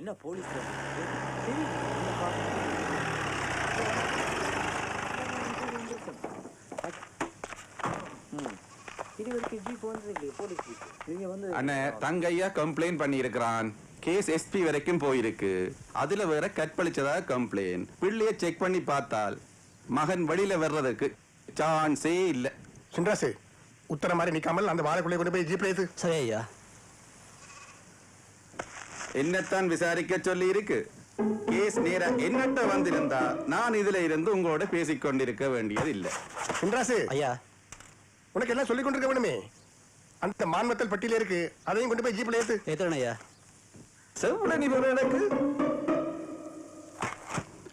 என்ன போலீஸ் தங்கையா கம்ப்ளைண்ட் பண்ணி இருக்கிறான். கேஸ் எஸ்பி வரைக்கும் போயிருக்கு. அதுல வேற கற்பழிச்சதா கம்ப்ளைண்ட். பிள்ளைய செக் பண்ணி பார்த்தால் மகன் வெளியில வர்றதுக்கு சான்ஸே இல்ல. சின்ராசு உத்தர மாதிரி நிக்காமல் அந்த வாழைக்குள்ளே கொண்டு போய் ஜீப்ல ஏத்து. சரி ஐயா. என்னத்தான் விசாரிக்க சொல்லி இருக்கு. கேஸ் நேரா என்னட்ட வந்திருந்தா நான் இதுல இருந்து உங்களோட பேசிக் கொண்டிருக்க வேண்டியது இல்ல. சின்ராசு ஐயா, உனக்கு எல்லாம் சொல்லிக் கொண்டிருக்க வேணுமே. அந்த மான்மத்தல் பட்டியல இருக்கு, அதையும் கொண்டு போய் ஜீப்ல ஏத்து. ஏத்துறேன் ஐயா. செவ்வளவு நீ எனக்கு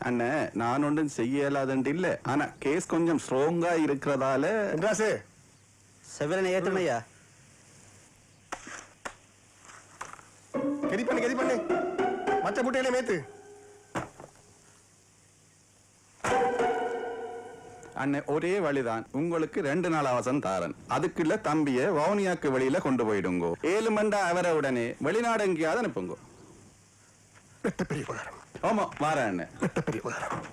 அண்ணே, நான் ஒன்றும் செய்யலாதுன்னு இல்ல. ஆனா கேஸ் கொஞ்சம் ஸ்ட்ராங்கா இருக்கிறதால. சின்ராசு செவ்வளவு ஏத்துறேன் ஐயா. கெதி பண்ணு மற்ற முட்டையிலே மேத்து. அண்ணே, ஒரே வழிதான். உங்களுக்கு 2 நாள் அவசரம் தாரன். அதுக்குள்ள தம்பிய வவுனியாக்கு வெளியில கொண்டு போயிடுங்கோ. 7 மண்டா அவரை உடனே வெளிநாடு எங்கேயாவது அனுப்புங்க. பெரிய உபகாரம். ஆமா, வார அண்ணே. பெரிய உபகாரம்.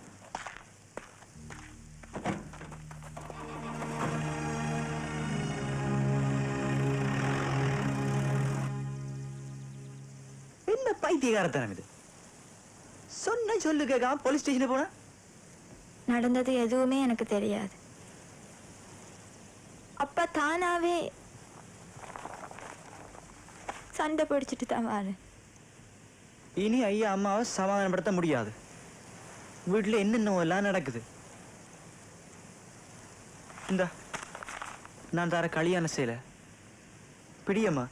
என்ன பைத்தியகாரத்தனம் இது? சொன்ன சொல்லு கேட்காம போலீஸ் ஸ்டேஷன் போன. நடந்தது எதுவுமே எனக்கு தெரியாது. அப்பா தானாவே சண்டை பிடிச்சிட்டு தான் வாரு. இனி ஐயா அம்மாவை சமாதானப்படுத்த முடியாது. வீட்டுல என்னென்ன எல்லாம் நடக்குது. இந்த நான் தர கல்யாண சேலை பிடியம்மா.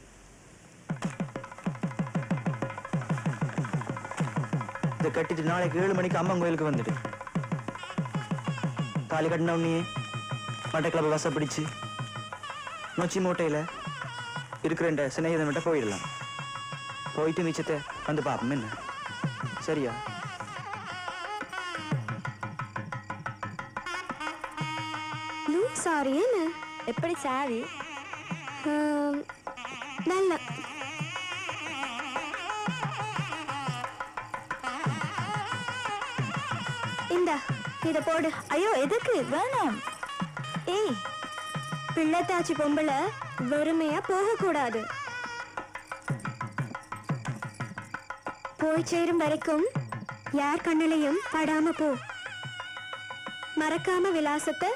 இதை கட்டிட்டு நாளைக்கு 7 மணிக்கு அம்மன் கோயிலுக்கு வந்துடு. தாலி கட்டின உடனே மட்டக்கிழப்பு வச பிடிச்சு நொச்சி மூட்டையில இருக்கிற சிநேகிதன் விட்ட போயிடலாம். போயிட்டு மிச்சத்தை வந்து பாப்போம். என்ன சரியா? சாரி. என்ன எப்படி சாரி? நல்ல இந்தா இத போடு. ஐயோ எதுக்கு? வேணாம். ஏய், பிள்ளைத்தாச்சி பொம்பளை வெறுமையா போக கூடாது. போய் சேரும் வரைக்கும் யார் கண்ணிலையும் படாம போ. மறக்காம விலாசத்தை